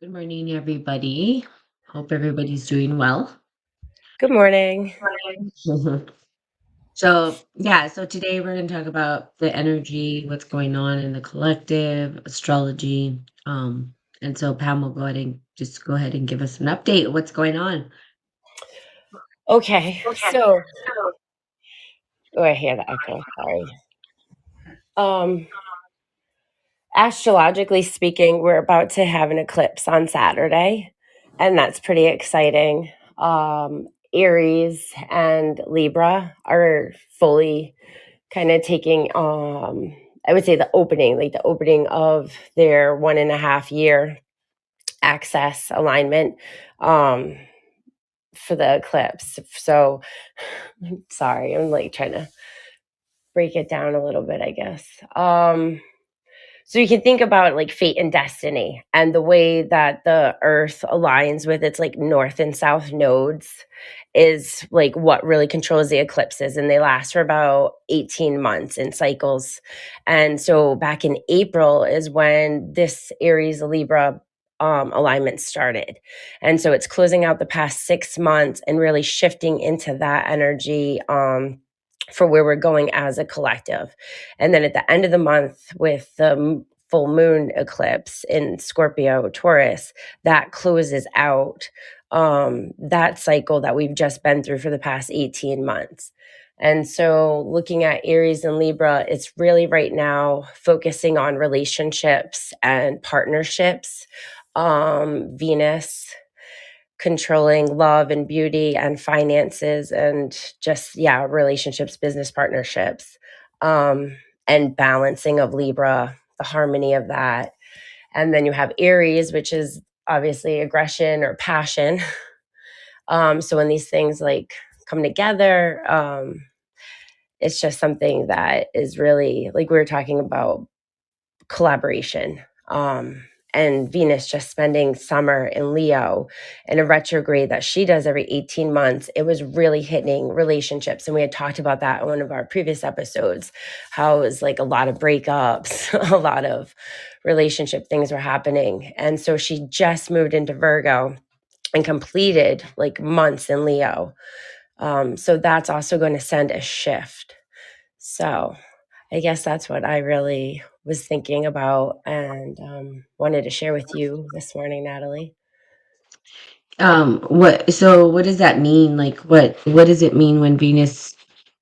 Good morning, everybody. Hope everybody's doing well. Good morning. Mhm. So today we're going to talk about the energy, what's going on in the collective, astrology. And so Pam will go ahead and give us an update of what's going on. Okay, so oh, I hear the echo. Sorry. Um, Astrologically speaking, we're about to have an eclipse on Saturday, and that's pretty exciting. Aries and Libra are fully kind of taking, I would say, the opening of their 1.5 year access alignment. Um, for the eclipse. So sorry, I'm like trying to break it down a little bit, I guess. So you can think about like fate and destiny and the way that the earth aligns with its like north and south nodes is like what really controls the eclipses, and they last for about 18 months in cycles. And so back in April is when this Aries Libra alignment started, and so it's closing out the past 6 months and really shifting into that energy for where we're going as a collective. And then at the end of the month, with the full moon eclipse in Scorpio Taurus, that closes out that cycle that we've just been through for the past 18 months. And so, looking at Aries and Libra, it's really right now focusing on relationships and partnerships. Venus controlling love and beauty and finances and just relationships, business partnerships, um and balancing of Libra, the harmony of that. And then you have Aries, which is obviously aggression or passion. So when these things like come together, it's just something that is really, like we were talking about, collaboration. And Venus just spending summer in Leo in a retrograde that she does every 18 months, it was really hitting relationships. And we had talked about that in one of our previous episodes, how it was like a lot of breakups, a lot of relationship things were happening. And so she just moved into Virgo and completed like months in Leo. So that's also going to send a shift. So I guess that's what I really was thinking about and wanted to share with you this morning, Natalie. What does that mean? Like what does it mean when Venus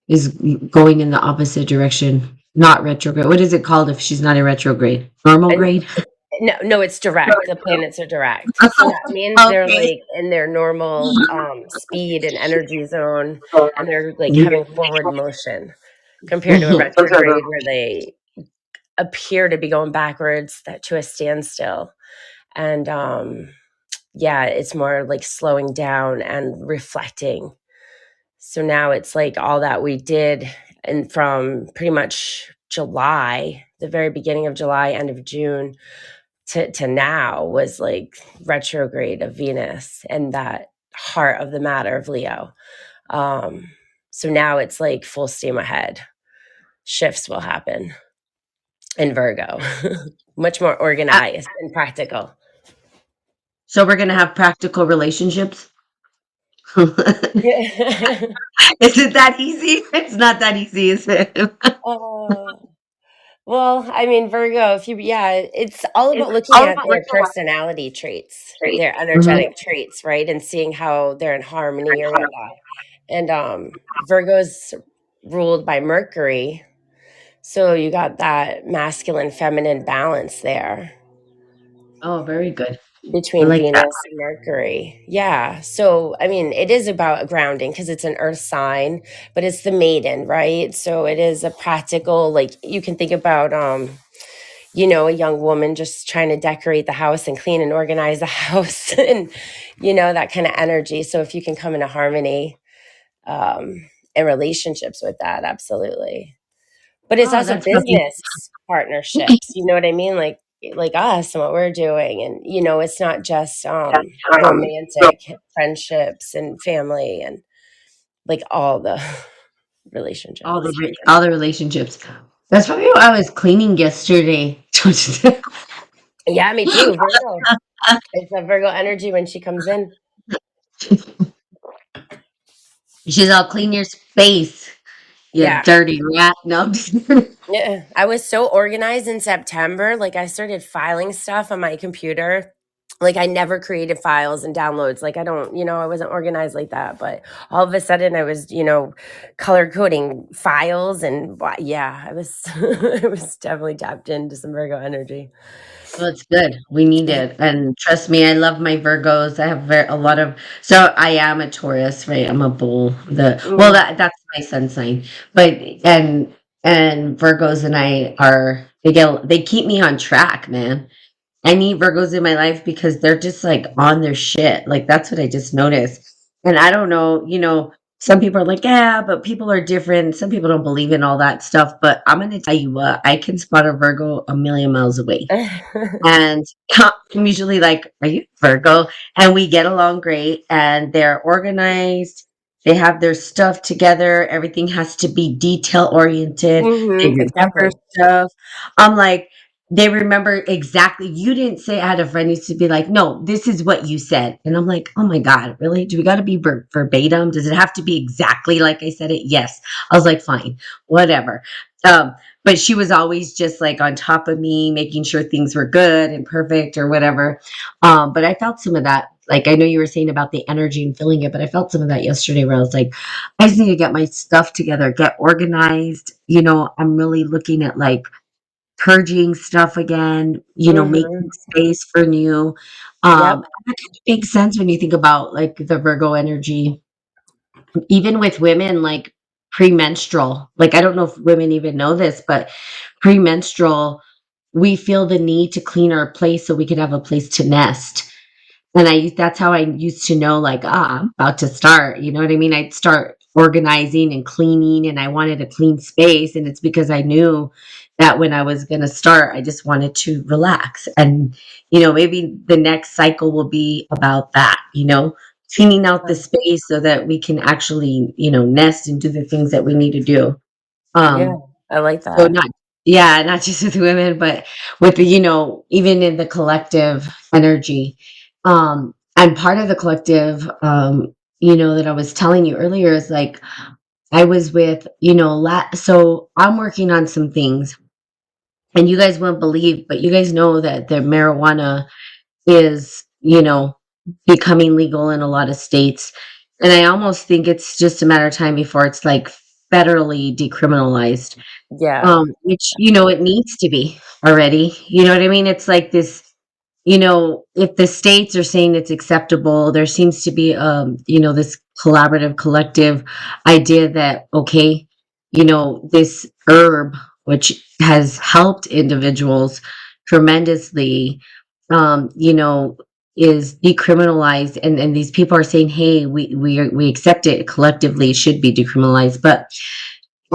is going in the opposite direction? Not retrograde. What is it called if she's not in retrograde? Normal And grade? no, no, it's direct. The planets are direct. So that means they're Okay. like in their normal speed and energy zone, and they're like having forward motion compared to a retrograde where they appear to be going backwards to a standstill. And it's more like slowing down and reflecting. So now it's like all that we did, and from pretty much July, the very beginning of July, end of June, to now was like retrograde of Venus and that heart of the matter of Leo. Um, so now it's like full steam ahead. Shifts will happen in Virgo, much more Uh, organized and practical. so we're gonna have practical relationships. Yeah. Is it that easy? It's not that easy, is it? Oh. Well, I mean, Virgo, it's all It's about looking all at about their looking at personality traits, traits. their Mhm. energetic traits, right? And seeing how they're in harmony or whatnot. And Virgo's ruled by Mercury. So you got that masculine feminine balance there Oh, very good. I between like that. Venus and Mercury. Yeah. So, I mean, it is about grounding because it's an earth sign, but it's the maiden, right? So it is a practical, like you can think about a young woman just trying to decorate the house and clean and organize the house and, that kind of energy. So if you can come into harmony in relationships with that, absolutely. But it's Oh, also that's really business partnerships, you know what I mean? Like us and what we're doing. And, it's not just romantic friendships and family and like all the relationships. all the relationships. That's probably why I was cleaning yesterday. Yeah, me too. Virgo. It's a Virgo energy when she comes in. She's all clean your space, you Yeah. dirty rat. No, I'm just kidding. Yeah. I was so organized in September. Like I started filing stuff on my computer. Like I never created files and downloads. Like I don't, I wasn't organized like that. But all of a sudden I was, color coding files and yeah, I was I was definitely tapped into some Virgo energy. Well, it's good. We need it. And trust me, I love my Virgos. I have a lot of, so I am a Taurus, right? I'm a bull. Mm, That's my sun sign. But and Virgos and I are they keep me on track, man. I need Virgos in my life because they're just like on their shit. Like that's what I just noticed. And I don't know, some people are like, yeah, but people are different. Some people don't believe in all that stuff. But I'm gonna tell you what, I can spot a Virgo a million miles away. And I'm usually like, "Are you Virgo?" And we get along great, and they're organized. They have their stuff together. Everything has to be detail oriented. They remember exactly. stuff. I'm like, they remember exactly. You didn't say. I had a friend used to be like, "No, this is what you said," and I'm like, "Oh my god, really? Do we got to be verbatim? Does it have to be exactly like I said it?" Yes. I was like, "Fine, whatever." Um, but she was always just like on top of me, making sure things were good and perfect or whatever. But I felt some of that. Like I know you were saying about the energy and feeling it, but I felt some of that yesterday where I was like, I just need to get my stuff together, get organized. I'm really looking at like purging stuff again, making Hmm. space for new. Yep. That kind of makes sense when you think about like the Virgo energy, even with women, like premenstrual. Like I don't know if women even know this, but premenstrual, we feel the need to clean our place so we can have a place to nest. And that's how I used to know, like, I'm about to start. You know what I mean? I'd start organizing and cleaning, and I wanted a clean space. And it's because I knew that when I was going to start, I just wanted to relax. And, maybe the next cycle will be about that, cleaning out the space so that we can actually, nest and do the things that we need to do. Yeah. Um, I like so that. not yeah, not just with women, but with even in the collective energy. And part of the collective, that I was telling you earlier is like I was with, so I'm working on some things and you guys won't believe, but you guys know that the marijuana is, becoming legal in a lot of states. And I almost think it's just a matter of time before it's like federally decriminalized. Yeah. Which, it needs to be already. You know what I mean? It's like this, if the states are saying it's acceptable, there seems to be, this collaborative, collective idea that, okay, this herb, which has helped individuals tremendously, is decriminalized. And these people are saying, hey, we accept it collectively, it should be decriminalized. But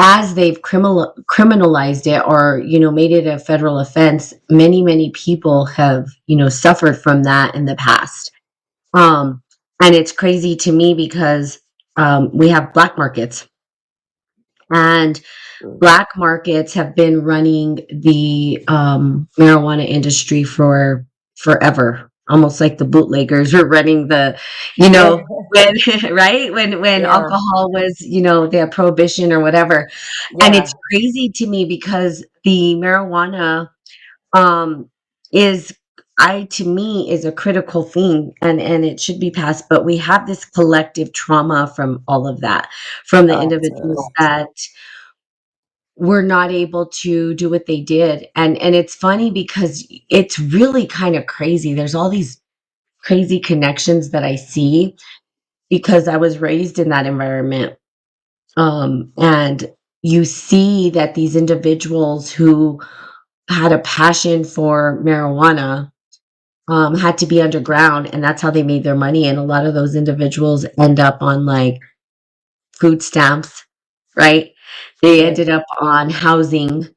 as they've criminalized it or made it a federal offense, many people have suffered from that in the past. um and it's crazy to me because we have black markets, and Mm. black markets have been running the marijuana industry for forever, almost like the bootleggers were running the, when right when Yeah. alcohol was, the prohibition or whatever. And Yeah. it's crazy to me because the marijuana, um, is to me, is a critical thing, and it should be passed, but we have this collective trauma from all of that, from the individuals Absolutely. that were not able to do what they did. And it's funny because it's really kind of crazy. There's all these crazy connections that I see because I was raised in that environment. And you see that these individuals who had a passion for marijuana had to be underground, and that's how they made their money. And a lot of those individuals end up on like food stamps, right? They Right. ended up on housing.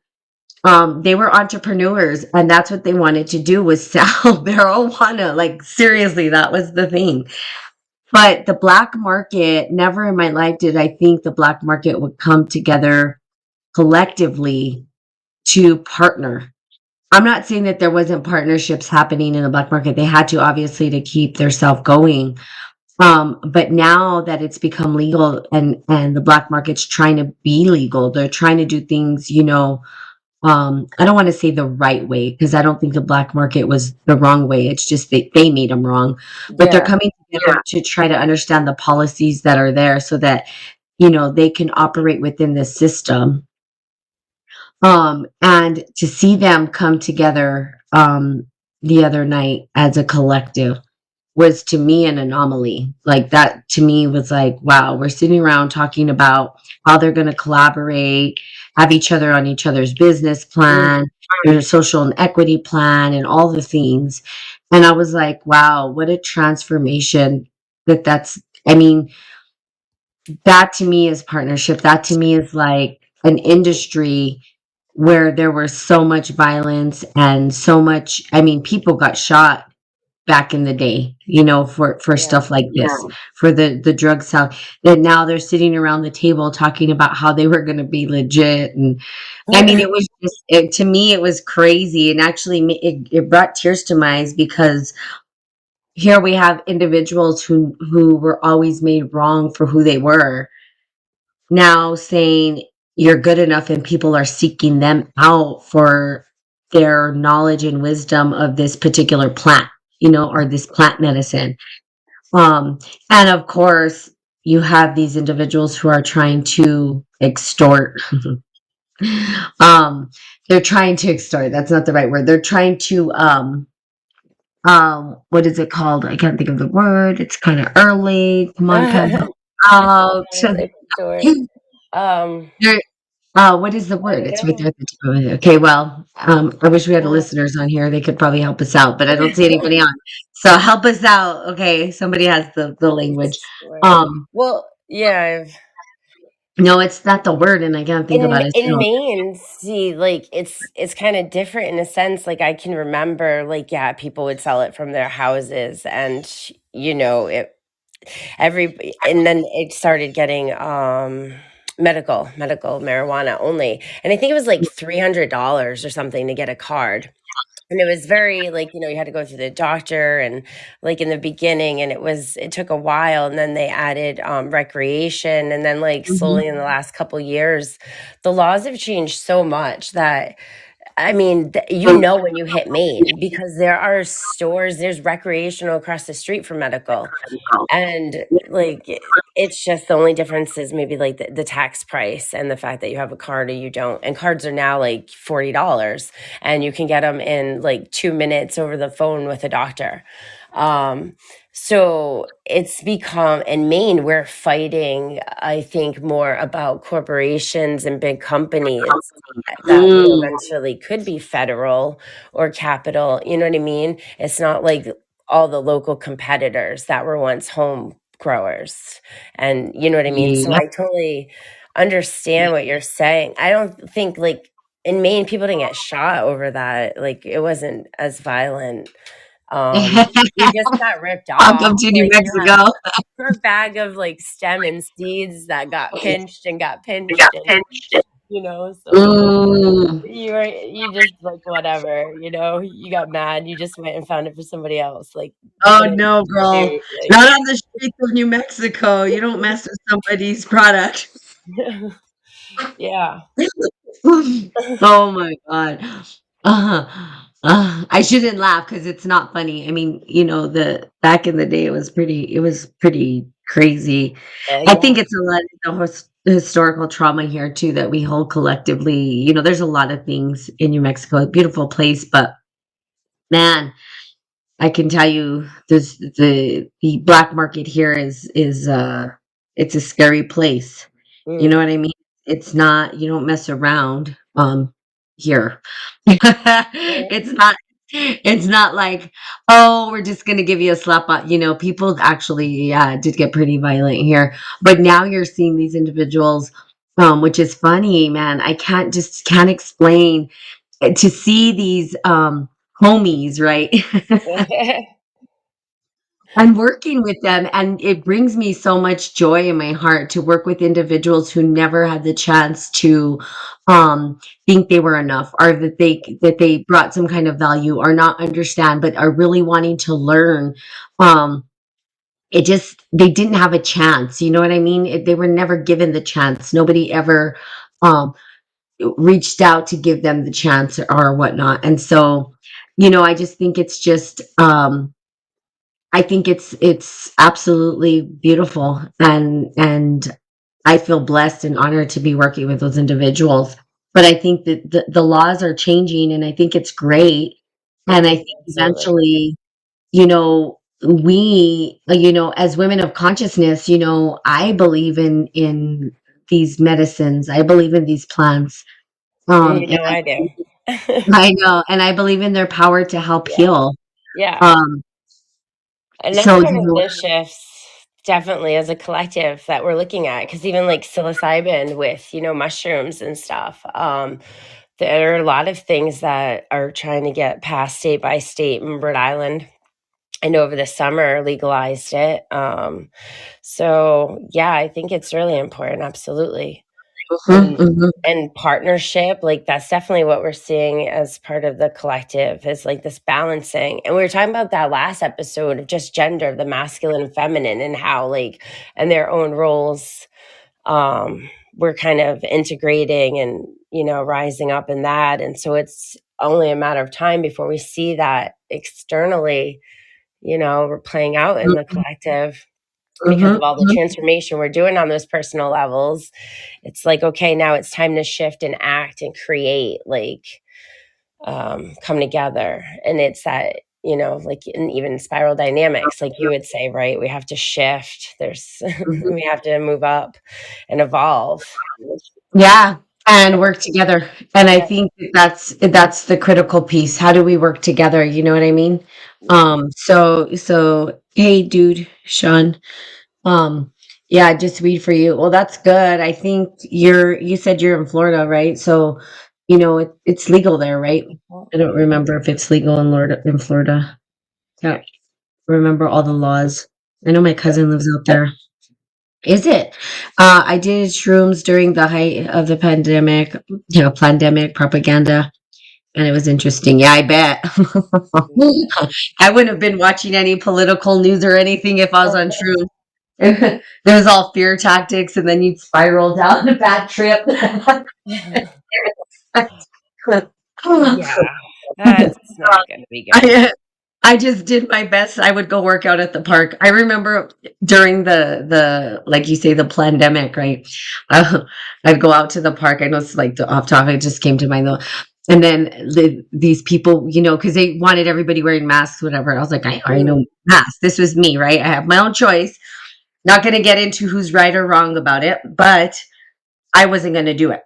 They were entrepreneurs, and that's what they wanted to do was sell marijuana. Like seriously, that was the thing. But the black market, never in my life did I think the black market would come together collectively to partner. I'm not saying that there wasn't partnerships happening in the black market. They had to, obviously, to keep their self going. But now that it's become legal, and the black market's trying to be legal, they're trying to do things, I don't want to say the right way, because I don't think the black market was the wrong way. It's just they made them wrong. But they're Yeah. coming together to try to understand the policies that are there, so that, they can operate within the system. And to see them come together the other night as a collective was, to me, an anomaly. Like, that to me was like, wow, we're sitting around talking about how they're going to collaborate, have each other on each other's business Mm. plan, their social and equity plan, and all the things. And I was like, wow, what a transformation. I mean, that to me is partnership. That to me is like an industry where there was so much violence and so much, I mean, people got shot back in the day, for Yeah. stuff like this, for the drug sale, that now they're sitting around the table talking about how they were going to be legit. And I mean, it was just, to me, it was crazy. And actually, it brought tears to my eyes, because here we have individuals who were always made wrong for who they were, now saying you're good enough, and people are seeking them out for their knowledge and wisdom of this particular plant, or this plant medicine. Um, and of course, you have these individuals who are trying to extort. um, they're trying to extort. That's not the right word. They're trying to, what is it called? I can't think of the word. It's kind of early. Come on, Pam, help out. Extort. Um, They're what is the I word? don't It's right there know. at the tip of it. Okay, well, I wish we had the listeners on here. They could probably help us out, but I don't see anybody on. So help us out. Okay, somebody has the language. Extort. Um, Well, yeah. no, it's not the word, and I can't think about it. In So, Maine, see, like it's kind of different in a sense. Like I can remember, like yeah, people would sell it from their houses, and it and then it started getting medical marijuana only, and I think it was like $300 or something to get a card. And it was very like, you had to go through the doctor and like in the beginning, and it took a while, and then they added recreation, and then like mhm. slowly in the last couple years, the laws have changed so much that I mean, when you hit Maine, because there are stores, there's recreational across the street from medical, and like it's just the only difference is maybe like the tax price and the fact that you have a card or you don't. And cards are now like $40, and you can get them in like 2 minutes over the phone with a doctor. Um, so it's become in Maine, we're fighting, I think, more about corporations and big companies that Mm, eventually could be federal or capital. You know what I mean? It's not like all the local competitors that were once home growers. And you know what I mean? So yeah. I totally understand what you're saying. I don't think like in Maine people didn't get shot over that. Like it wasn't as violent. We just got ripped off. Welcome to New Like yeah, Mexico. for a bag of like stem and seeds that got pinched and so Mm. you just like whatever, you got mad, you just went and found it for somebody else, like Oh put it no, girl. shoot, like Not on the streets of New Mexico. You don't mess with somebody's product. yeah. Oh my god. I shouldn't laugh, because it's not funny. I mean, the back in the day, it was pretty crazy. I Yeah. think it's a lot of the historical trauma here too, that we hold collectively. There's a lot of things in New Mexico, a beautiful place, but man, I can tell you, the black market here is it's a scary place. You know Mm. what I mean? It's not, you don't mess around here. Yeah. It's not like, oh, we're just gonna give you a slap on, people actually, yeah, did get pretty violent here. But now you're seeing these individuals, which is funny, man. I can't explain, to see these homies, right? I'm working with them, and it brings me so much joy in my heart to work with individuals who never had the chance to think they were enough, or that they brought some kind of value, or not understand, but are really wanting to learn. Um, it just they didn't have a chance. You know what I mean? They were never given the chance. Nobody ever um, reached out to give them the chance or whatnot. And so, I just think it's just. I think it's absolutely beautiful, and I feel blessed and honored to be working with those individuals. But I think that the laws are changing, and I think it's great. And I Mhm, think absolutely. eventually, we, as women of consciousness, I believe in these medicines. I believe in these plants. You And know I do. I know, and I believe in their power to help Yeah, heal. yeah. Um, And that's so one of the shifts definitely as a collective that we're looking at, because even like psilocybin with, mushrooms and stuff, there are a lot of things that are trying to get passed state by state in Rhode Island, and over the summer legalized it. So yeah, I think it's really important, absolutely. Mhm, and mhm, and partnership, like that's definitely what we're seeing as part of the collective, is like this balancing. And we were talking about that last episode of just gender, the masculine and feminine, and how like and their own roles, we're kind of integrating and rising up in that. And so it's only a matter of time before we see that externally, we're playing out in the mhm, collective, because mhm, of all the mhm, transformation we're doing on those personal levels. It's like, okay, now it's time to shift and act and create, like, come together. And it's that, like, and even spiral dynamics, like you would say, right? We have to shift. There's, mhm. we have to move up and evolve. Yeah, and work together. And I Yeah. think that's the critical piece. How do we work together? You know what I mean? Yeah. So hey, dude, Sean. Um, yeah, just read for you. Well, that's good. I think you said you're in Florida, right? So, it's legal there, right? I don't remember if it's legal in Florida. Can't remember all the laws. I know my cousin lives out there. Is it? I did shrooms during the height of the pandemic, pandemic propaganda, and it was interesting. Yeah, I bet. I wouldn't have been watching any political news or anything if I was on shrooms. It was all fear tactics, and then you'd spiral down a bad trip. Yeah, that's not going to be good. I I just did my best. I would go work out at the park. I remember during the like you say, the pandemic, right? Uh, I'd go out to the park. I know it's like the off topic, it just came to mind though. And then these people, because they wanted everybody wearing masks, whatever. I was like, I already know Mm, masks. This was me, right? I have my own choice. Not going to get into who's right or wrong about it, but I wasn't going to do it.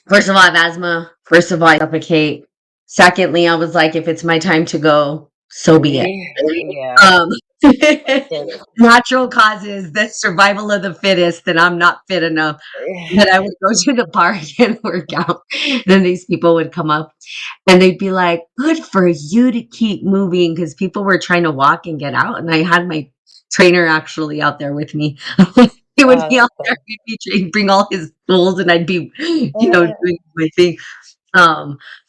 First of all, I have asthma. First of all, I suffocate. Secondly, I was like, if it's my time to go, so be it. yeah. Um, Natural causes, the survival of the fittest, and I'm not fit enough. But I would go to the park and work out. Then these people would come up and they'd be like, good for you to keep moving, because people were trying to walk and get out. And I had my trainer actually out there with me. He would be Oh, out that's there, he'd bring all his tools, and I'd be, cool. doing my thing.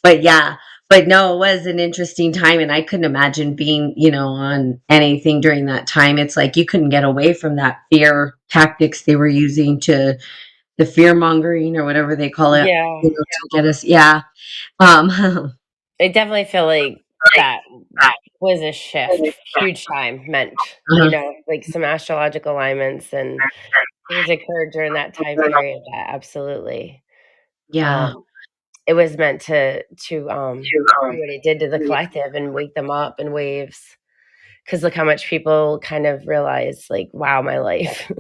But yeah, but no, it was an interesting time, and I couldn't imagine being, on anything during that time. It's like you couldn't get away from that fear tactics they were using, to the fear mongering or whatever they call it, Yeah. to get us. Yeah. Um, I definitely feel like that was a shift, huge time meant, uh-huh, like some astrological alignments and things occurred during that time period that absolutely, yeah. um, it was meant to do what it did to the collective and wake them up in waves. Because look how much people kind of realize, like, wow, my life,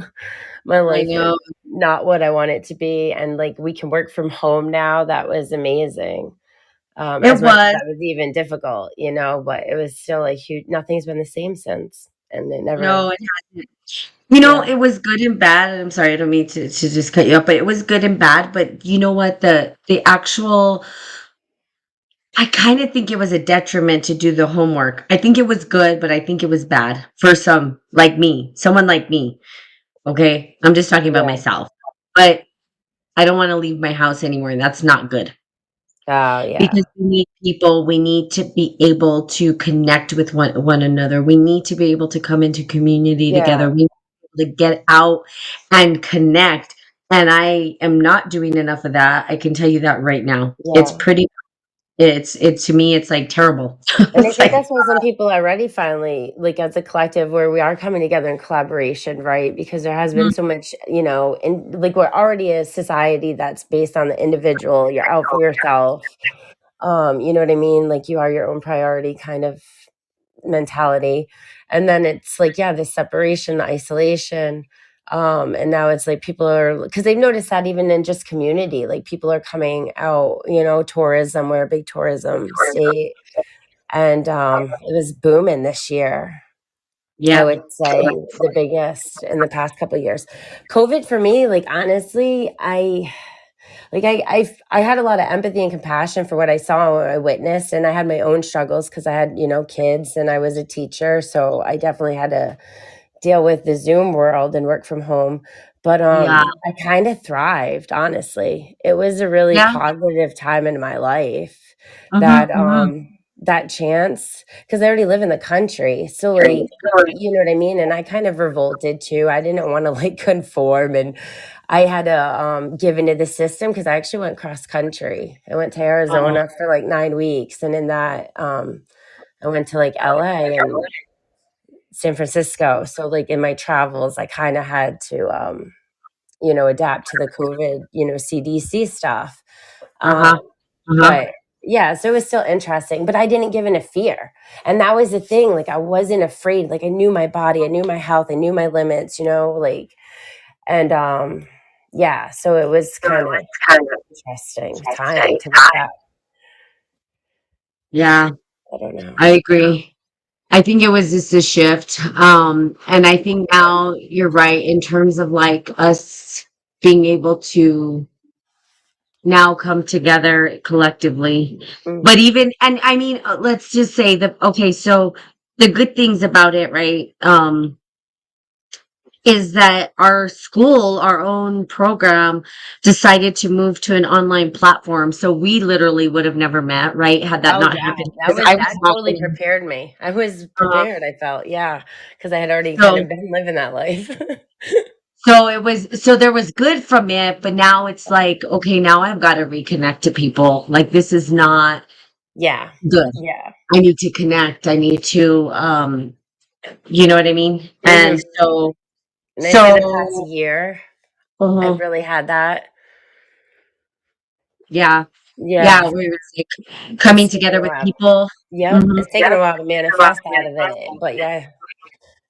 my I life is know not what I want it to be. And like we can work from home now. That was amazing. it As much as was. that was even difficult, but it was still a huge, nothing's been the same since. And it never, No, it hasn't. yeah. It was good and bad. And I'm sorry, I don't mean to just cut you up, but it was good and bad. But you know what? The actual I kind of think it was a detriment to do the homework. I think it was good, but I think it was bad for some like me, someone like me. Okay. I'm just talking about Yeah. myself, but I don't want to leave my house anymore. And that's not good Oh, yeah. because we need people. We need to be able to connect with one another. We need to be able to come into community together. Yeah. We need to be able to get out and connect. And I am not doing enough of that. I can tell you that right now. It's Yeah. pretty, it's to me, it's like terrible. And I It's think like, that's why some people are ready finally, like as a collective, where we are coming together in collaboration, right? Because there has been so much, and like we're already a society that's based on the individual. You're out for yourself. You know what I mean? Like you are your own priority kind of mentality. And then it's like, yeah, the separation, the isolation. And now it's like people are, because they've noticed that even in just community, like people are coming out, tourism, we're a big tourism state. And it was booming this year. I yeah. would say the biggest in the past couple of years. COVID for me, like honestly, I had a lot of empathy and compassion for what I saw and I witnessed, and I had my own struggles because I had kids and I was a teacher, so I definitely had to deal with the Zoom world and work from home. But Yeah. I kind of thrived, honestly. It was a really Yeah. positive time in my life Mhm, that mhm. that chance, because I already live in the country. So like, you know what I mean? And I kind of revolted too. I didn't want to like conform, and I had to give into the system because I actually went cross country. I went to Oh, Arizona for like 9 weeks, and in that I went to like LA and San Francisco. So like in my travels, I kind of had to adapt to the COVID, CDC stuff. uh-huh, uh-huh. But yeah, so it was still interesting, but I didn't give in to fear. And that was the thing. Like I wasn't afraid. Like I knew my body, I knew my health, I knew my limits, like and yeah, so it was kind of interesting time to look back. Yeah, I don't know. I agree. I think it was just a shift, and I think now you're right in terms of, like, us being able to now come together collectively. Mm. But even and I mean, let's just say that okay, so the good things about it, right, is that our school, our own program, decided to move to an online platform. So we literally would have never met, right? Had that Oh not yeah, happened. Because I was that not totally in, prepared me. I was uh, prepared, I felt, yeah, because I had already kind so of been living that life. so there was good from it, but now it's like, okay, now I've got to reconnect to people. Like this is not Yeah. good. Yeah. I need to connect. I need to you know what I mean? Hmm. And so And I'd say the past so year, I've uh really had that. yeah. Yeah, Yeah. we were like coming It's taken together a with while. people. Yep. Mhm. It's taken a while to manifest out of it. But yeah,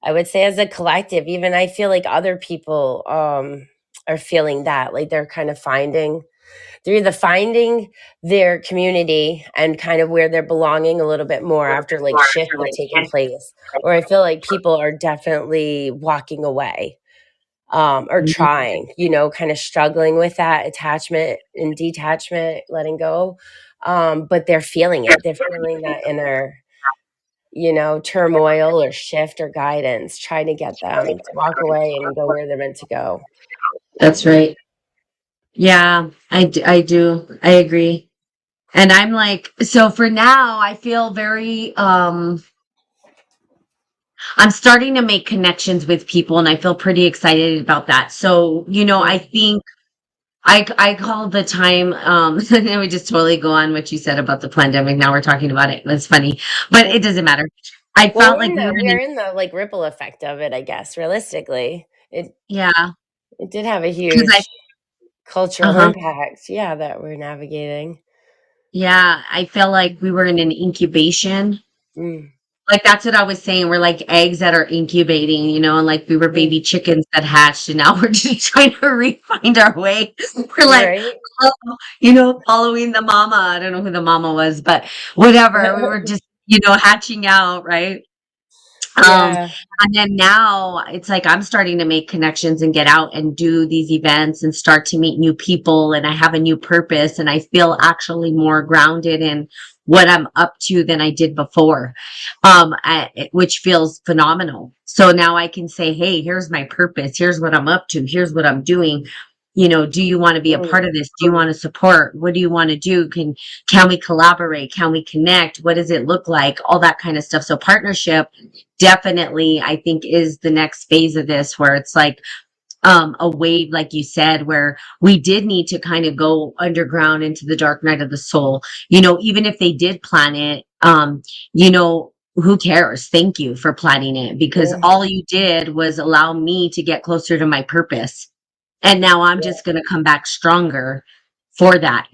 I would say as a collective, even I feel like other people are feeling that. Like they're either finding their community and kind of where they're belonging a little bit more after like shifts have taken place. Or I feel like people are definitely walking away, or Mhm. trying, kind of struggling with that attachment and detachment, letting go. But they're feeling it. They're feeling that inner, turmoil or shift or guidance, trying to get them to walk away and go where they're meant to go. That's right. Yeah, I do. I agree. And I'm like, so for now, I feel very, I'm starting to make connections with people and I feel pretty excited about that. So, I Mm. think I call the time, and then we just totally go on what you said about the pandemic. Now we're talking about it. That's funny, but it doesn't matter. I Well, felt like we were in we're an, in the like ripple effect of it, I guess. Realistically, yeah, it did have a because huge cultural uh-huh. impact. Yeah, that we're navigating. Yeah, I feel like we were in an incubation. Mm. Like, that's what I was saying, we're like eggs that are incubating, and like we were Mm. baby chickens that hatched, and now we're just trying to find our way. We're like, Right. following the mama. I don't know who the mama was, but whatever. We were just, hatching out, right? Um, Yeah. and then now it's like I'm starting to make connections and get out and do these events and start to meet new people, and I have a new purpose, and I feel actually more grounded in what I'm up to than I did before, which feels phenomenal. So now I can say, hey, here's my purpose. Here's what I'm up to. Here's what I'm doing. Do you want to be a part Mm. of this? Do you want to support? What do you want to do? Can we collaborate? Can we connect? What does it look like? All that kind of stuff. So partnership definitely, I think, is the next phase of this, where it's like a wave, like you said, where we did need to kind of go underground into the dark night of the soul. Even if they did plan it, who cares? Thank you for planning it, because Yeah. all you did was allow me to get closer to my purpose. And now I'm Yeah. just going to come back stronger for that.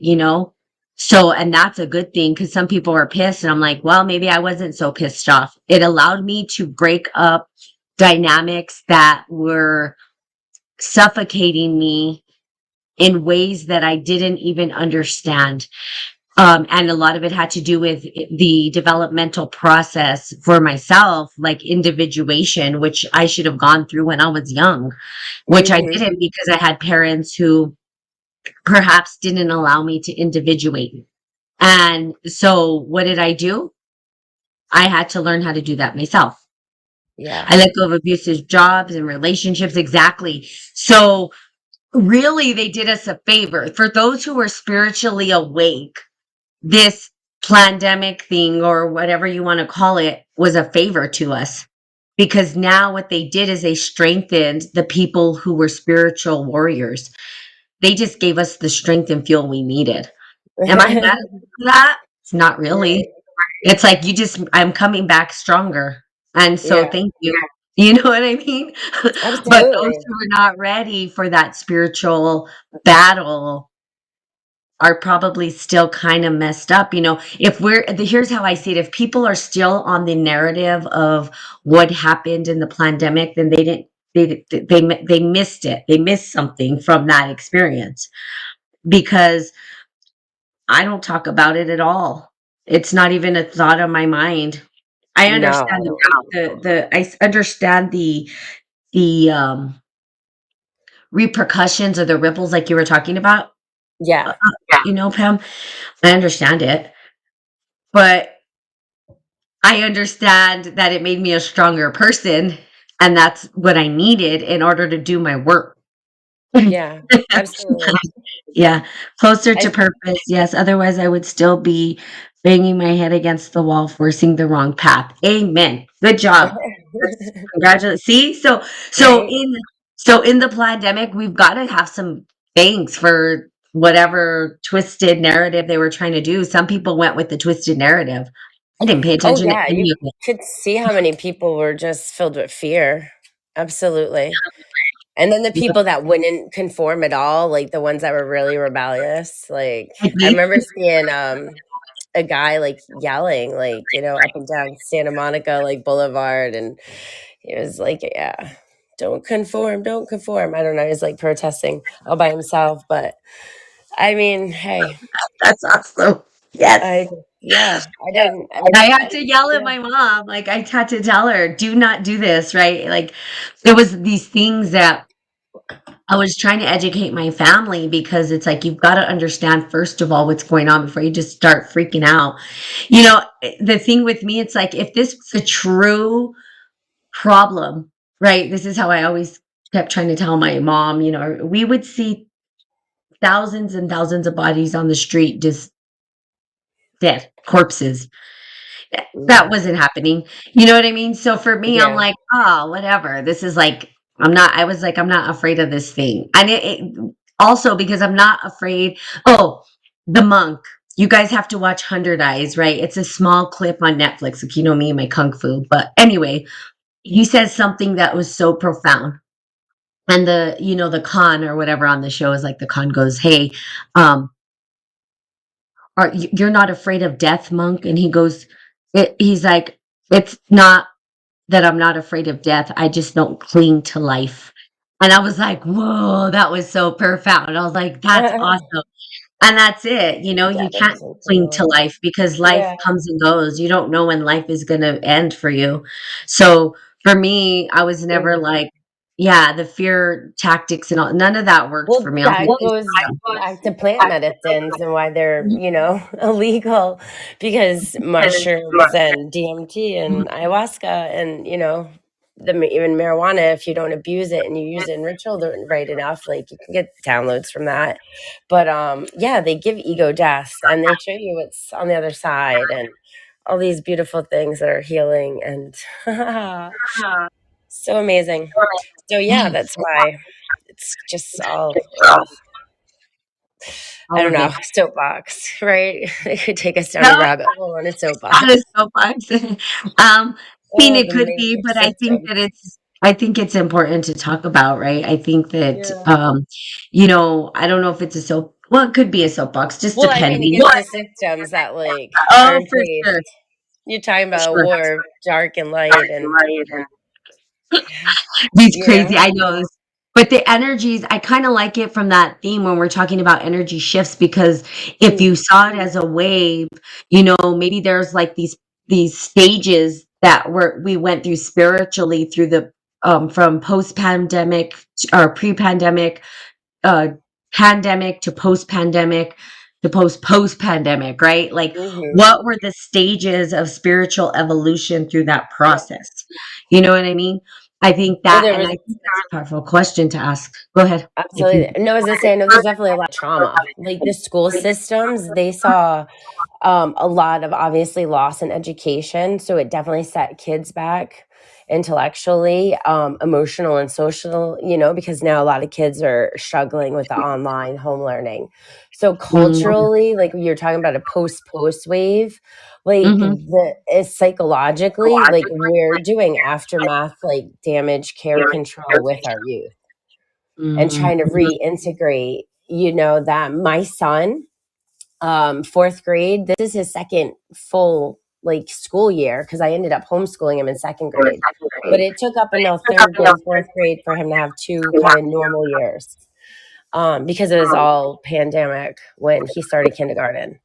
So, and that's a good thing, because some people are pissed, and I'm like, well, maybe I wasn't so pissed off. It allowed me to break up dynamics that were suffocating me in ways that I didn't even understand. And a lot of it had to do with the developmental process for myself, like individuation, which I should have gone through when I was young, which I Hmm. didn't, because I had parents who perhaps didn't allow me to individuate. And so what did I do? I had to learn how to do that myself. Yeah. I let go of abusive jobs and relationships. Exactly. So really, they did us a favor. For those who were spiritually awake, this pandemic thing, or whatever you want to call it, was a favor to us, because now what they did is they strengthened the people who were spiritual warriors. They just gave us the strength and fuel we needed. Am I mad at that? It's not really. Right. It's like, I'm coming back stronger. And so Yeah. thank you. You know what I mean? But those Absolutely. who are not ready for that spiritual battle are probably still kind of messed up. If here's how I see it. If people are still on the narrative of what happened in the pandemic, then they missed it. They missed something from that experience, because I don't talk about it at all. It's not even a thought on my mind. I understand No. I understand the repercussions, or the ripples, like you were talking about. Yeah. Pam, I understand it, but I understand that it made me a stronger person, and that's what I needed in order to do my work. Yeah. Absolutely. Yeah, closer to I purpose, yes, otherwise I would still be banging my head against the wall, forcing the wrong path. Amen. Good job. That's congratulations. See? right. So in the pandemic, we've gotta have some thanks for whatever twisted narrative they were trying to do. Some people went with the twisted narrative. I didn't pay Oh attention to yeah, you any of it. could see how many people were just filled with fear. Absolutely. And then the Yeah, people that wouldn't conform at all, like the ones that were really rebellious, like like I me. remember seeing a guy like yelling like, up and down Santa Monica like Boulevard, and he was like, yeah, don't conform, don't conform. I don't know, he's like protesting all by himself, but I mean, hey, That's awesome. Yes. I yeah, I didn't I had to yell at yeah. my mom. Like, I had to tell her, do not do this, right? Like, it was these things that I was trying to educate my family, because it's like, you've got to understand, first of all, what's going on before you just start freaking out. The thing with me, it's like, if this was a true problem, right? This is how I always kept trying to tell my mom, we would see thousands and thousands of bodies on the street, just dead corpses. That Mm, wasn't happening. You know what I mean? So for me, I'm yeah. like, "Oh, whatever. This is like, I was like, I'm not afraid of this thing." And it also, because I'm not afraid. Oh, The Monk. You guys have to watch 100 Eyes, right? It's a small clip on Netflix. Like, me and my kung fu. But anyway, he says something that was so profound. And the Khan, or whatever, on the show, is like, the Khan goes, "Hey, um, you're not afraid of death, Monk?" And he goes, he's like, "It's not that I'm not afraid of death. I just don't cling to life." And I was like, whoa, that was so profound. I was like, that's awesome. And that's it. You Death can't isn't cling to real. life, because life Yeah. comes and goes. You don't know when life is going to end for you. So for me, I was never Mm, like, yeah, the fear tactics and all, none of that worked for Well, me. I was that like, "This goes back to plant medicines and why they're, illegal because mushrooms and DMT and ayahuasca and, even marijuana, if you don't abuse it and you use it in ritual right enough, like you can get downloads from that. But yeah, they give ego death and they show you what's on the other side and all these beautiful things that are healing and so amazing. So yeah, that's why it's just all I all don't of know, it." soapbox, right? It could take us down No, a rabbit hole on a not a soapbox. soapbox. I mean, Oh, it the could be, matrix but system. I think it's important to talk about, right? I think that, Yeah. I don't know if it's a well, it could be a soapbox, just Well, I mean, depending. against the systems that are Oh, in for place. sure, You're talking for about a sure. war of dark and light and These you crazy, know? I know. But the energies, I kind of like it from that theme when we're talking about energy shifts, because if Mm, you saw it as a wave, maybe there's like these stages that we went through spiritually through the from post-pandemic or pre-pandemic, uh pandemic to post-pandemic to post-pandemic, right? Like, mhm. what were the stages of spiritual evolution through that process? You know what I mean? I think Well, that, there and I was think that's a powerful question to ask. Go ahead. If you absolutely no, as I say, I know there's definitely a lot of trauma. Like the school systems, they saw a lot of obviously loss in education. So it definitely set kids back intellectually, emotional and social, because now a lot of kids are struggling with the online home learning. So mm, culturally, like you're talking about a post wave, like mhm, the is psychologically, like we're doing aftermath, like damage care control with our youth and mm, trying to reintegrate, that my son, fourth grade. This is his second full like school year because I ended up homeschooling him in second grade. But it took up until third and fourth grade for him to have two kind of normal years because it was all pandemic when he started kindergarten.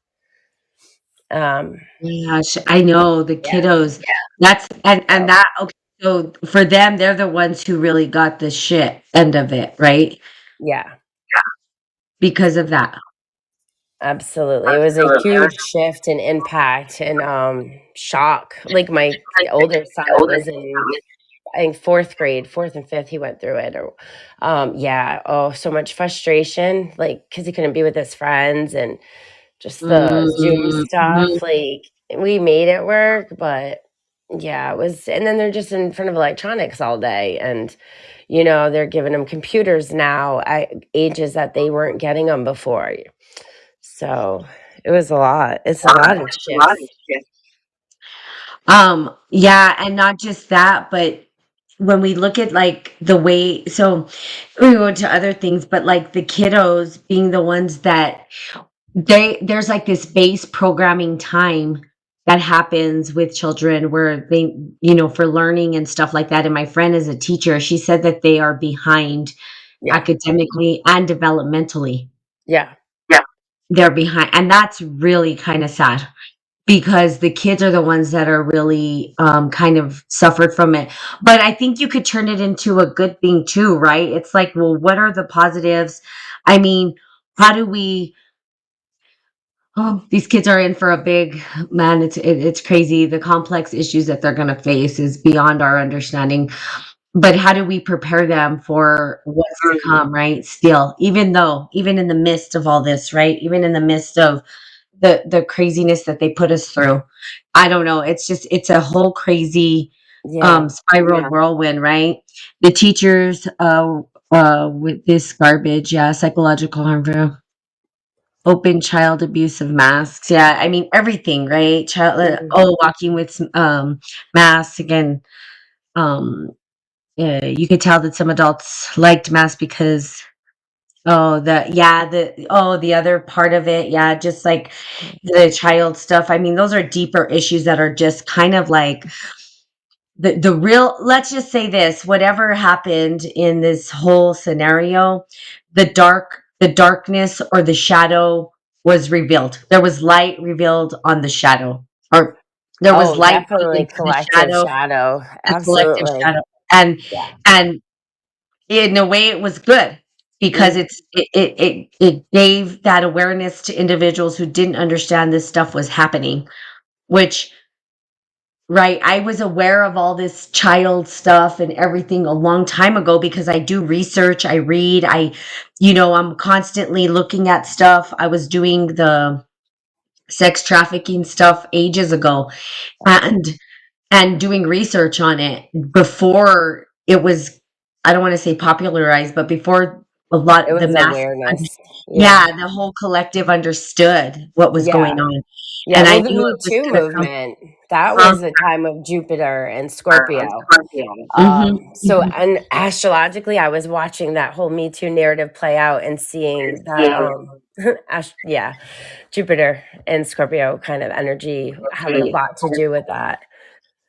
Um, gosh, I know the yeah, kiddos. That's and so that okay. So for them, they're the ones who really got the shit end of it, right? yeah, Because of that. absolutely. It was a huge shift and impact and shock. Like my older son that was in I think fourth grade, fourth and fifth, he went through it. Or, yeah. Oh, so much frustration, like because he couldn't be with his friends and just the Zoom Mhm. stuff. Like we made it work, but yeah, it was. And then they're just in front of electronics all day, and they're giving them computers now at ages that they weren't getting them before. So it was a lot. It's a lot of shifts. Yeah, and not just that, but when we look at like the way, so we go into other things, but like the kiddos being the ones that there's like this base programming time that happens with children where they, for learning and stuff like that. And my friend is a teacher. She said that they are behind Yeah, academically and developmentally. yeah. They're behind. And that's really kind of sad, because the kids are the ones that are really, kind of suffered from it. But I think you could turn it into a good thing too, right? It's like, well, what are the positives? I mean, how do we oh, these kids are in for a big man, it's crazy. The complex issues that they're gonna face is beyond our understanding. But how do we prepare them for what's to come, right? Still, even in the midst of all this, right? Even in the midst of the craziness that they put us through. I don't know. It's a whole crazy Yeah. spiral whirlwind, right? The teachers with this garbage, yeah, psychological harm for open child abuse of masks. Yeah, I mean everything, right? Child Mhm. walking with masks again. Um you could tell that some adults liked masks because the other part of it, yeah, just like the child stuff. I mean, those are deeper issues that are just kind of like the real, let's just say this, whatever happened in this whole scenario, the darkness or the shadow was revealed. There was light revealed on the shadow, or there was Oh, light put definitely into the collective shadow, shadow. the collective Absolutely. shadow. And Yeah. and in a way, it was good because Mm. it gave that awareness to individuals who didn't understand this stuff was happening, which right, I was aware of all this child stuff and everything a long time ago because I do research, I read, I'm constantly looking at stuff. I was doing the sex trafficking stuff ages ago and doing research on it before it was, I don't want to say popularized, but before a It lot the was mass awareness. Yeah. yeah, the whole collective understood what was going Yeah. on. Yeah. And I Well, the knew Me it was Too gonna come movement, that from was the time of Jupiter and her and Scorpio. Scorpio. Mhm, So, mhm. and astrologically, I was watching that whole Me Too narrative play out and seeing that, Yeah. yeah, Jupiter and Scorpio kind of energy having a lot to do with that.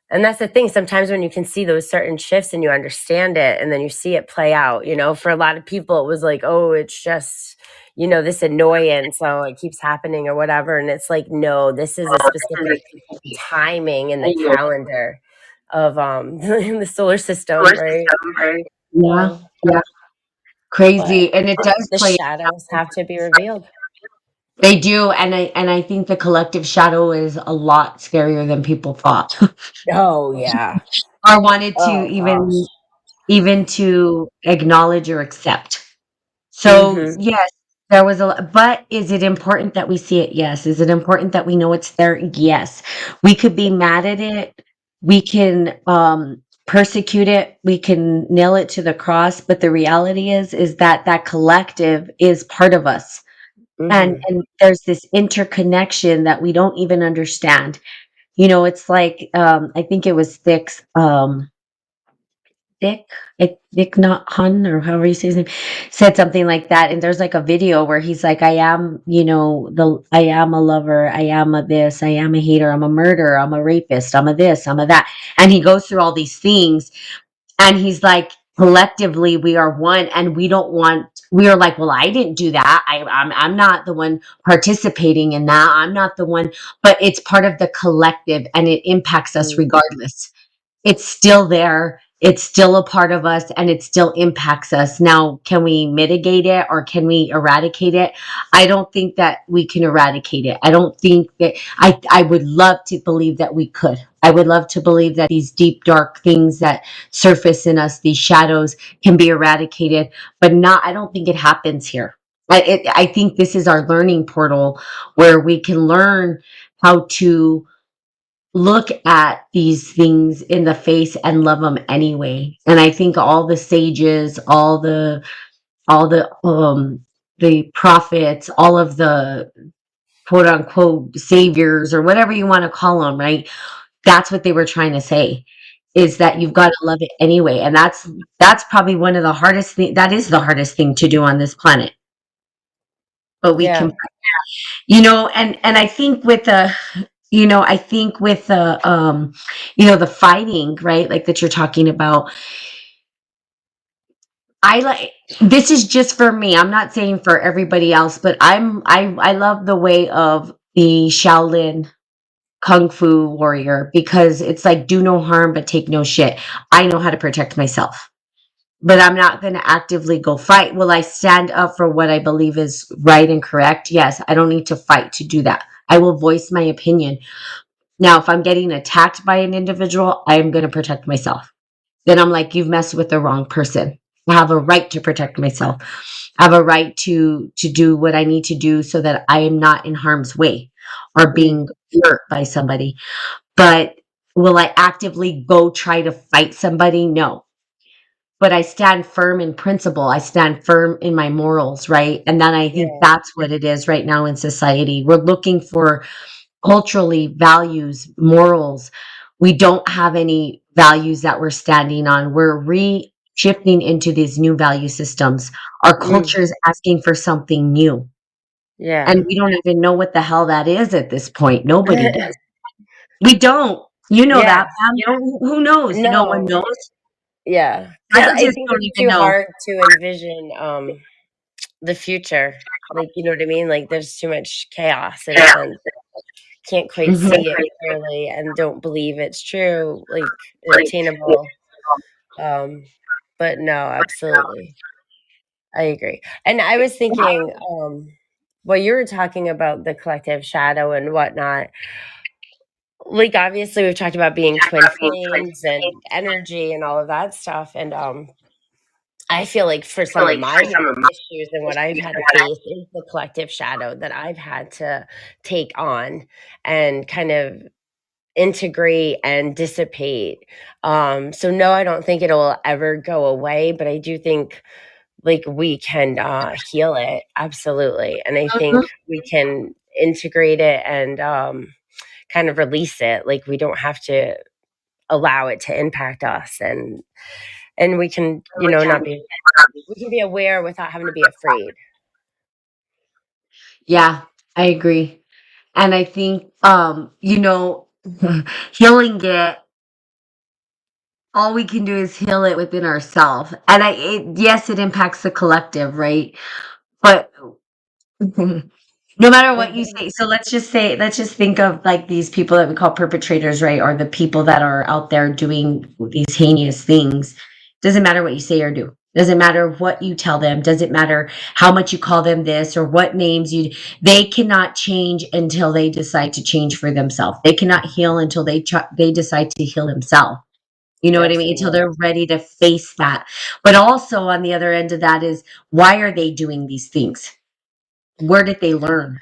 And that's the thing. Sometimes when you can see those certain shifts and you understand it and then you see it play out, for a lot of people, it was like, oh, it's just, this annoyance. So it keeps happening or whatever. And it's like, no, this is a specific timing in the calendar of in the solar system, right? Yeah, So, yeah, but crazy, and it does the play shadows have to be revealed. they do, and I think the collective shadow is a lot scarier than people thought, Oh yeah. or wanted to Oh gosh. even to acknowledge or accept. So, Mm-hmm. yes, there was but is it important that we see it? Yes. Is it important that we know it's there? Yes. We could be mad at it. We can, persecute it. We can nail it to the cross, but the reality is that that collective is part of us. Mm-hmm. And there's this interconnection that we don't even understand. It's like, I think it was Dick not Hun or however you say his name, said something like that. And there's like a video where he's like, I am a lover, I am a this, I am a hater, I'm a murderer, I'm a rapist, I'm a this, I'm a that. And he goes through all these things and he's like, collectively we are one and we are like, well, I didn't do that. I'm not the one participating in that. I'm not the one, but it's part of the collective and it impacts us regardless. It's still there. It's still a part of us and it still impacts us. Now, can we mitigate it or can we eradicate it? I don't think that we can eradicate it. I don't think that I would love to believe that we could. I would love to believe that these deep, dark things that surface in us, these shadows, can be eradicated, but I don't think it happens here. I think this is our learning portal where we can learn how to look at these things in the face and love them anyway. And I think all the sages, all the prophets, all of the quote unquote saviors or whatever you want to call them, right? That's what they were trying to say is that you've got to love it anyway. And that's probably one of the hardest thing that is the hardest thing to do on this planet. But we Yeah. can, and I think with the I think with the fighting, right? Like that you're talking about. I like this is just for me. I'm not saying for everybody else, but I love the way of the Shaolin Kung Fu warrior because it's like do no harm but take no shit. I know how to protect myself. But I'm not going to actively go fight. Will I stand up for what I believe is right and correct? Yes, I don't need to fight to do that. I will voice my opinion. Now, if I'm getting attacked by an individual, I am going to protect myself. Then I'm like, you've messed with the wrong person. I have a right to protect myself. I have a right to do what I need to do so that I am not in harm's way or Mm. being hurt by somebody. But will I actively go try to fight somebody? No. But I stand firm in principle. I stand firm in my morals, right? And then I think Yeah. that's what it is right now in society. We're looking for culturally values, morals. We don't have any values that we're standing on. We're shifting into these new value systems. Our Mm. culture is asking for something new. Yeah. And we don't even know what the hell that is at this point. Nobody does. We don't. You know Yeah. that, Pam. Who knows? No one No. knows. Yeah. I Because I just think don't it's even too know. hard to envision the future. Like, you know what I mean? Like, there's too much chaos in a sense. Can't quite Mhm. see it clearly and don't believe it's true, like, attainable. Um, But no, absolutely. I agree. And I was thinking, well, you were talking about the collective shadow and whatnot. Like, obviously, we've talked about being twin flames and energy and all of that stuff. And I feel like for some of my issues and what I've had to face is the collective shadow that I've had to take on and kind of integrate and dissipate. So no, I don't think it'll ever go away, but I do think like we can heal it absolutely, and I think Mhm. we can integrate it and kind of release it. Like we don't have to allow it to impact us, and we can, not be we can be aware without having to be afraid. Yeah, I agree. And I think, healing it, all we can do is heal it within ourselves. And yes, it impacts the collective, right? But no matter what you say, so let's just think of like these people that we call perpetrators, right? Or the people that are out there doing these heinous things. Doesn't matter what you say or do. Doesn't matter what you tell them. Doesn't matter how much you call them this or what names they cannot change until they decide to change for themselves. They cannot heal until they decide to heal themselves. You know what I mean? Until Absolutely. they're ready to face that. But also on the other end of that is, why are they doing these things? Where did they learn?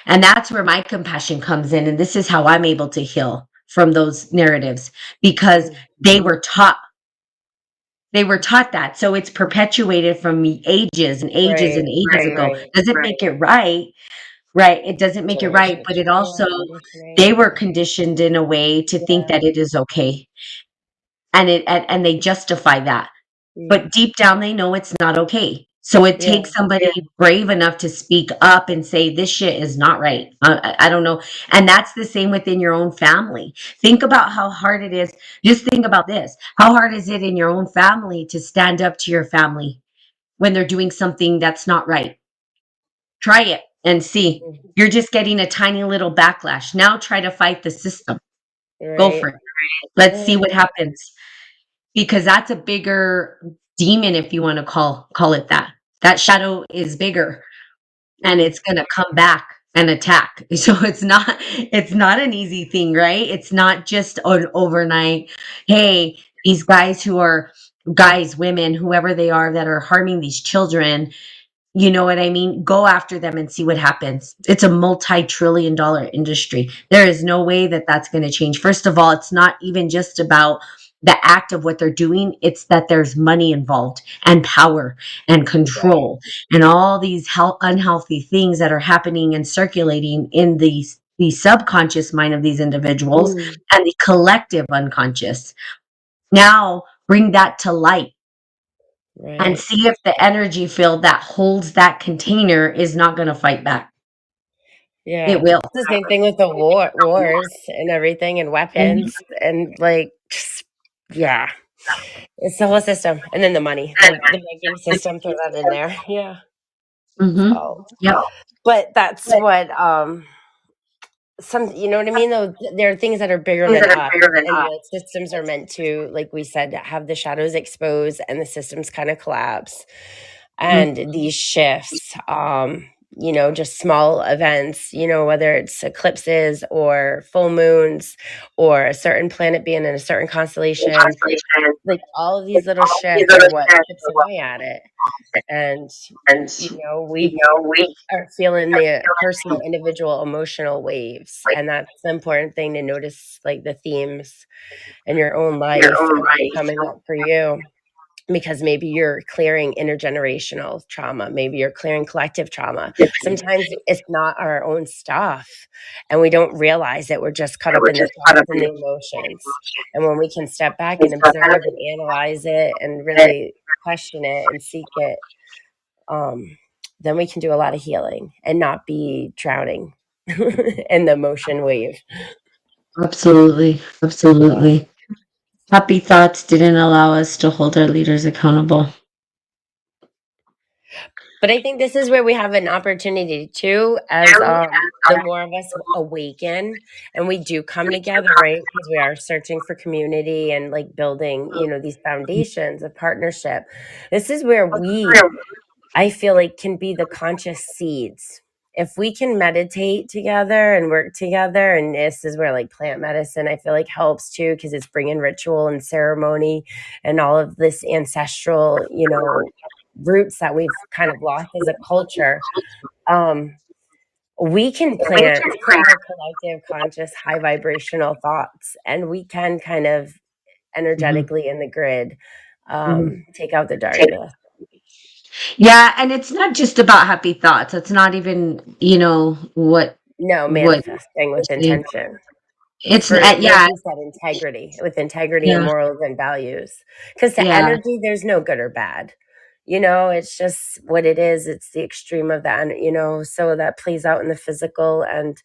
And that's where my compassion comes in. And this is how I'm able to heal from those narratives, because Mm. they were taught that. So it's perpetuated from ages and ages and Right, ages ago. right. Doesn't make it right. Right. It doesn't make it right. Generation to But it also, generation conditioning. they were conditioned in a way to think Yeah. that it is okay. And they justify that. Mm. But deep down, they know it's not okay. So it Yeah. takes somebody brave enough to speak up and say, this shit is not right. I don't know. And that's the same within your own family. Think about how hard it is. Just think about this. How hard is it in your own family to stand up to your family when they're doing something that's not right? Try it and see. Mm. You're just getting a tiny little backlash. Now try to fight the system. Go for Right. it. Let's see Yeah. what happens, because that's a bigger demon, if you want to call it that. That shadow is bigger, and Mm. it's going to come back and attack. So it's not an easy thing, right? It's not just an overnight, hey, these guys who are guys, women, whoever they are that are harming these children, you know what I mean? Go after them and see what happens. It's a multi-trillion dollar industry. There is no way that that's going to change. First of all, it's not even just about the act of what they're doing. It's that there's money involved and power and Right. control and all these unhealthy things that are happening and circulating in the subconscious mind of these individuals Mm. and the collective unconscious. Now bring that to light and Right. see if the energy field that holds that container is not going to fight back. It Yeah. will. It's the same thing with the wars and everything and Mhm. weapons and like just yeah. It's the whole system. And then the money. The banking system, throw that in there. Yeah. Mhm. So Yep. but that's what some, you know what I mean, though there are things that are bigger than us, and the systems are meant to, like we said, have the shadows exposed and the systems kind of collapse. Mhm. And these shifts, just small events, whether it's eclipses or full moons or a certain planet being in a certain constellation, like all of these little shifts are what chips away at it. And we are feeling the personal, individual, emotional waves, and that's the important thing to notice, like the themes in your own life and what's coming up for you, because maybe you're clearing intergenerational trauma, maybe you're clearing collective trauma. Sometimes it's not our own stuff, and we don't realize it. We're just caught up in the thoughts and the emotions. And when we can step back and observe and analyze it and really question it and seek it, um, then we can do a lot of healing and not be drowning in the emotion wave. Absolutely. Yeah. Absolutely. Happy thoughts didn't allow us to hold our leaders accountable. But I think this is where we have an opportunity too, as the more of us awaken and we do come together, right? Because we are searching for community and like building, these foundations of partnership. This is where we, I feel like, can be the conscious seeds. If we can meditate together and work together, and this is where like plant medicine, I feel like helps too, because it's bringing ritual and ceremony and all of this ancestral, roots that we've kind of lost as a culture. Um, we can plant our collective conscious high vibrational thoughts, and we can kind of Mhm, energetically in the grid mhm. take out the darkness. Yeah, and it's not just about happy thoughts. It's not even, No, what manifesting you're with saying. intention. It's For, like yeah, you said, integrity, with integrity and yeah, morals and values. Because the yeah. energy, there's no good or bad. It's just what it is. It's the extreme of that, so that plays out in the physical. And,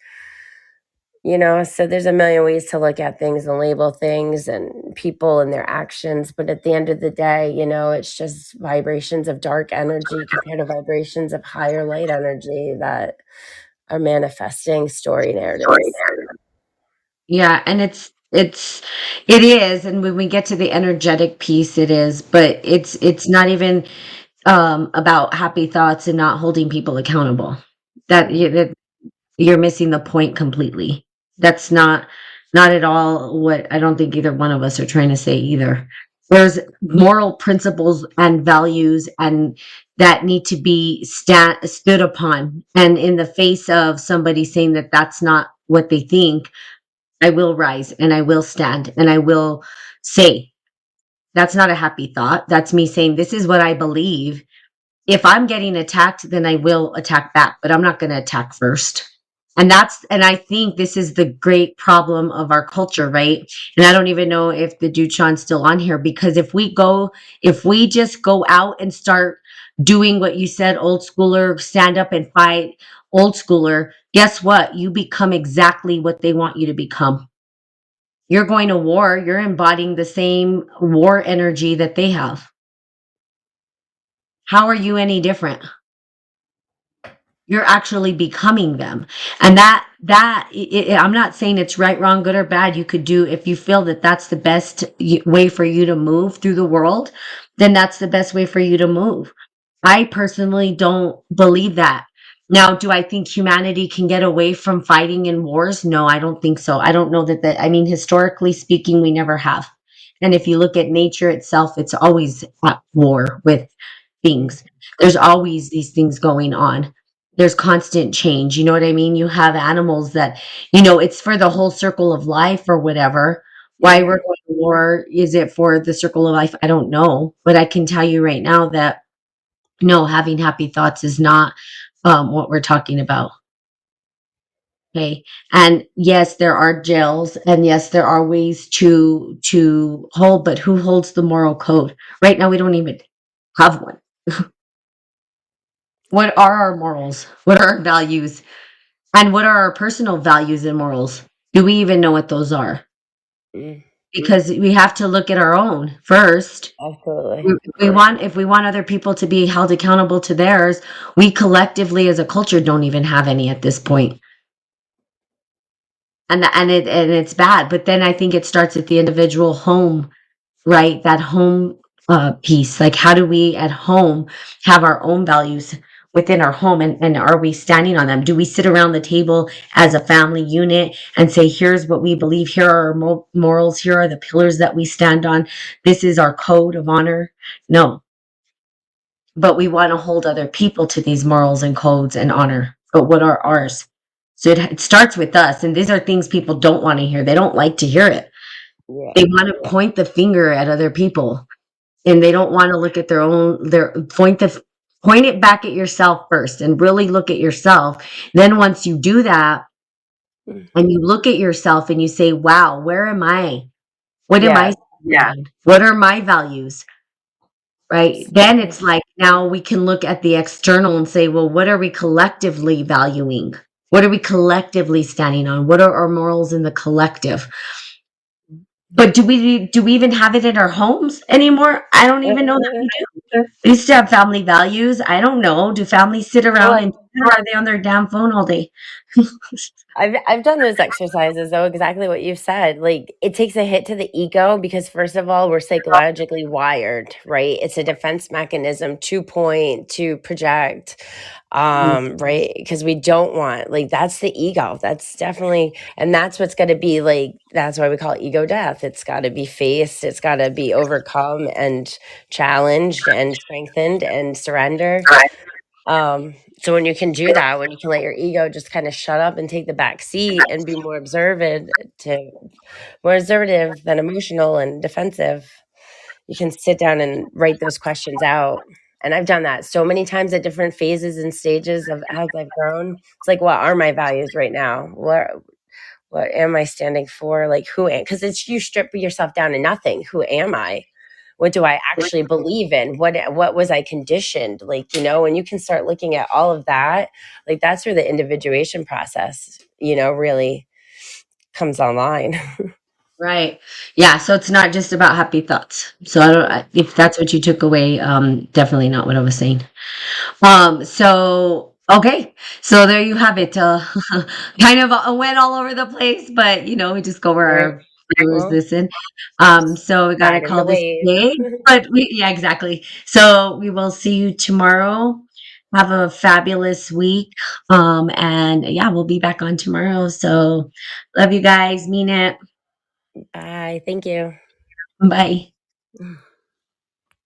so there's a million ways to look at things and label things and people and their actions. But at the end of the day, it's just vibrations of dark energy compared to vibrations of higher light energy that are manifesting story narratives. Yeah, and it is, and when we get to the energetic piece, it is, but it's not even about happy thoughts and not holding people accountable. Mm, That you're missing the point completely. That's not at all what I don't think either one of us are trying to say either. There's moral principles and values and that need to be stood upon. And in the face of somebody saying that that's not what they think, I will rise and I will stand and I will say, that's not a happy thought. That's me saying, this is what I believe. If I'm getting attacked, then I will attack back, but I'm not going to attack first. And I think this is the great problem of our culture, right? And I don't even know if the Duchan's still on here because if we just go out and start doing what you said, old schooler, stand up and fight, old schooler, guess what? You become exactly what they want you to become. You're going to war, you're embodying the same war energy that they have. How are you any different? You're actually becoming them. And I'm not saying it's right, wrong, good or bad. You could do, if you feel that that's the best way for you to move through the world, then that's the best way for you to move. I personally don't believe that. Now, do I think humanity can get away from fighting in wars? No, I don't think so. I don't know I mean, historically speaking, we never have. And if you look at nature itself, it's always at war with mm, things. There's always these things going on. There's constant change. You know what I mean? You have animals that, it's for the whole circle of life or whatever. Why yeah. we're going to war, is it for the circle of life? I don't know. But I can tell you right now that no, having happy thoughts is not what we're talking about. Okay. And yes, there are jails and yes, there are ways to hold, but who holds the moral code? Right now we don't even have one. What are our morals? What are our values? And what are our personal values and morals? Do we even know what those are? Mm, Because we have to look at our own first. absolutely. If we want other people to be held accountable to theirs, we collectively as a culture don't even have any at this point. And it's bad, but then I think it starts at the individual home, right? That home piece. Like, how do we at home have our own values within our home, and are we standing on them? Do we sit around the table as a family unit and say, here's what we believe, here are our morals, here are the pillars that we stand on, this is our code of honor? No, but we want to hold other people to these morals and codes and honor. But what are ours? So it starts with us, and these are things people don't want to hear. They don't like to hear it. Yeah. They want to point the finger at other people, and they don't want to look at their point it back at yourself first, and really look at yourself. Then once you do that, Mm, and you look at yourself, and you say, "Wow, where am I? What am I? yeah. Yeah. What are my values?" Right? Then Absolutely. it's like now we can look at the external and say, well, what are we collectively valuing? What are we collectively standing on? What are our morals in the collective? But do we even have it in our homes anymore? I don't even know that we do. We used to have family values. I don't know. Do families sit Well, around and chat, or are they on their damn phone all day? I've done those exercises though, exactly what you said. Like it takes a hit to the ego because first of all, we're psychologically wired, right? It's a defense mechanism to point, to project, Mm, right? Because we don't want like that's the ego. That's definitely and that's what's gonna be like that's why we call it ego death. It's gotta be faced, it's gotta be overcome and challenged and strengthened and surrendered. So when you can do that, when you can let your ego just kind of shut up and take the back seat and be more observant to more observative than emotional and defensive, you can sit down and write those questions out. And I've done that so many times at different phases and stages of as I've grown. It's like, what are my values right now? What am I standing for? Like who am because it's you strip yourself down to nothing. Who am I? What do I actually believe in? What was I conditioned? Like, when you can start looking at all of that, like that's where the individuation process, really comes online. right. Yeah. So it's not just about happy thoughts. So if that's what you took away, definitely not what I was saying. So okay, so there you have it. Kind of went all over the place, but we just go where Right. our viewers Well, listen. just So we gotta riding call the this wave. day, but yeah, exactly. So we will see you tomorrow. Have a fabulous week. And yeah, we'll be back on tomorrow. So love you guys. Mean it. Bye. Thank you. Bye.